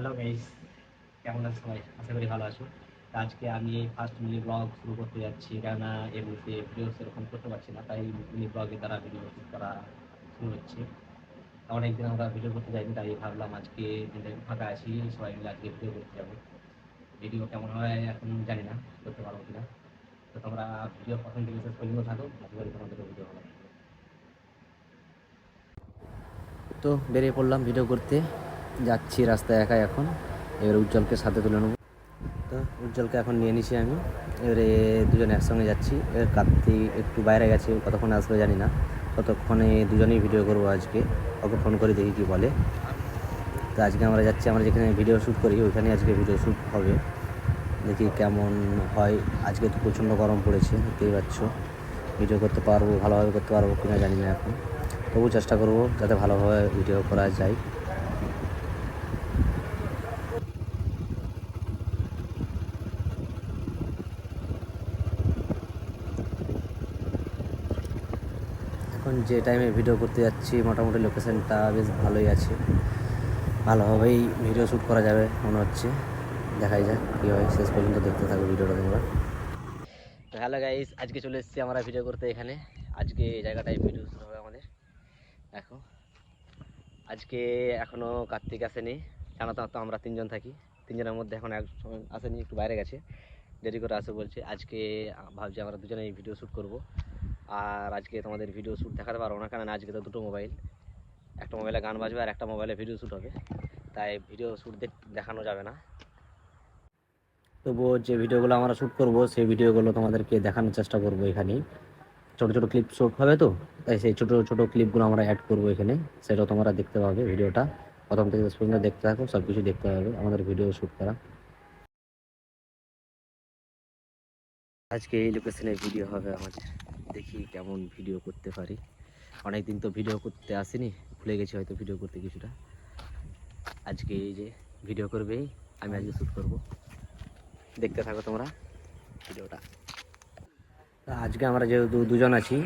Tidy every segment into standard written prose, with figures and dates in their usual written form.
Hello guys, কেমন আছো সবাই? আশা করি ভালো আছো। তো আজকে আমি ফার্স্ট মিনি ব্লগ শুরু করতে যাচ্ছি, কেননা এর মধ্যে ভিডিও সেরকম করতে পারছি না, তাই মিনি ব্লগের দ্বারা ভিডিও করা শুরু হচ্ছে। অনেকদিন আমরা ভিডিও করতে যাইনি, তাই ভাবলাম আজকে যেহেতু ফাঁকা আছি সবাই মিলে আজকে ভিডিও করতে যাবো। ভিডিও কেমন হয় এখন জানি না, করতে পারবো কিনা। তো তোমরা ভিডিও প্রথম থেকে শেষ পর্যন্ত থাকো, আশা করি তোমাদের ভিডিও ভালো লাগবে। তো বেরিয়ে পড়লাম ভিডিও করতে, যাচ্ছি রাস্তায় একা এখন। এবারে উজ্জ্বলকে সাথে তুলে নেবো। তো উজ্জ্বলকে এখন নিয়ে নিছি আমি, এবারে দুজন একসঙ্গে যাচ্ছি। এবার কার্তিক একটু বাইরে গেছে, কতক্ষণে আসবে জানি না। ততক্ষণে দুজনেই ভিডিও করবো আজকে। ওকে ফোন করে দেখি কী বলে। তো আজকে আমরা যাচ্ছি, আমরা যেখানে ভিডিও শ্যুট করি ওইখানে আজকে ভিডিও শ্যুট হবে। দেখি কেমন হয়। আজকে তো প্রচণ্ড গরম পড়েছে, দেখতেই পাচ্ছ। ভিডিও করতে পারবো, ভালোভাবে করতে পারবো কিনা জানি না এখন, তবু চেষ্টা করব যাতে ভালোভাবে ভিডিও করা যায়। এখন যে টাইমে ভিডিও করতে যাচ্ছি মোটামুটি লোকেশানটা বেশ ভালোই আছে, ভালোভাবেই ভিডিও শ্যুট করা যাবে মনে হচ্ছে। দেখাই যাক কী হয়, শেষ পর্যন্ত দেখতে থাকো ভিডিওটা তোমরা। তো হ্যালো গাইস, আজকে চলে এসেছি আমরা ভিডিও করতে এখানে। আজকে এই জায়গাটায় ভিডিও শুরু হবে আমাদের। দেখো আজকে এখনও কার্তিক আসেনি, জানো তো আমরা তিনজন থাকি। তিনজনের মধ্যে এখন এক সময় আসেনি, একটু বাইরে গেছে, দেরি করে আসে বলছে। আজকে ভাবছি আমরা দুজনেই ভিডিও শ্যুট করব। আর আজকে তোমাদের ভিডিও শ্যুট দেখাতে পারবো না, কারণ আজকে তো দুটো মোবাইল, একটা মোবাইলে গান বাজবে আর একটা মোবাইলে ভিডিও শ্যুট হবে, তাই ভিডিও শ্যুট দেখানো যাবে না। তবুও যে ভিডিওগুলো আমরা শ্যুট করব সেই ভিডিওগুলো তোমাদেরকে দেখানোর চেষ্টা করবো এখানেই। ছোটো ছোটো ক্লিপ শ্যুট হবে তো, তাই সেই ছোটো ছোটো ক্লিপগুলো আমরা অ্যাড করবো এখানে। সেটাও তোমরা দেখতে পাবে। ভিডিওটা প্রথম থেকে শেষ পর্যন্ত দেখতে থাকো, সব কিছু দেখতে হবে আমাদের ভিডিও শ্যুট করা। আজকে এই লোকেশনে ভিডিও হবে আমাদের, দেখি কেমন ভিডিও করতে পারি। অনেক দিন তো ভিডিও করতে আসিনি, ভুলে গেছি হয়তো ভিডিও করতে কিছুটা। আজকে এই যে ভিডিও করবেই, আমি আজকে শ্যুট করব, দেখতে থাকো তোমরা ভিডিওটা। আজকে আমরা যেহেতু দুজন আছি,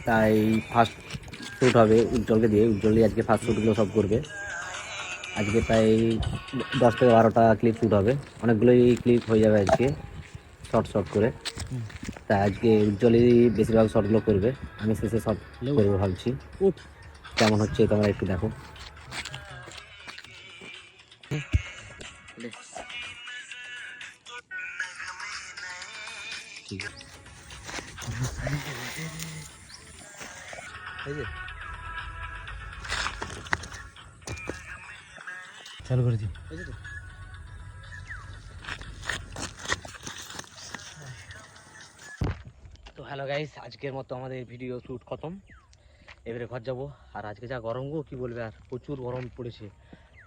তাই ফার্স্ট শ্যুট হবে উজ্জ্বলকে দিয়ে। উজ্জ্বলই আজকে ফার্স্ট শ্যুটগুলো সব করবে। আজকে প্রায় 10 থেকে 12টা ক্লিপ শ্যুট হবে, অনেকগুলোই ক্লিপ হয়ে যাবে আজকে, শর্ট শর্ট করে। তা আজকে উজ্জ্বলই বেশিরভাগ শর্টগুলো করবে, আমি শেষে শর্ট করবো ভাবছি। কেমন হচ্ছে তোমরা একটু দেখো। ঠিক আছে, চালু করে দিই। তো হ্যালো গাইস, আজকের মতো আমাদের ভিডিও শ্যুট খতম। এবারে ঘর যাবো। আর আজকে যা গরম গো, কী বলবে, আর প্রচুর গরম পড়েছে।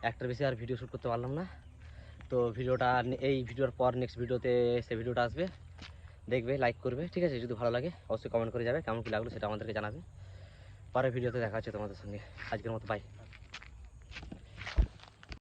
একটার বেশি আর ভিডিও শ্যুট করতে পারলাম না। তো ভিডিওটা এই ভিডিওর পর নেক্সট ভিডিওতে সে ভিডিওটা আসবে, দেখবে, লাইক করবে, ঠিক আছে? যদি ভালো লাগে অবশ্যই কমেন্ট করে যাবে কেমন কী লাগলো, সেটা আমাদেরকে জানাবে। পরের ভিডিওতে দেখা হচ্ছে তোমাদের সঙ্গে। আজকের মতো বাই।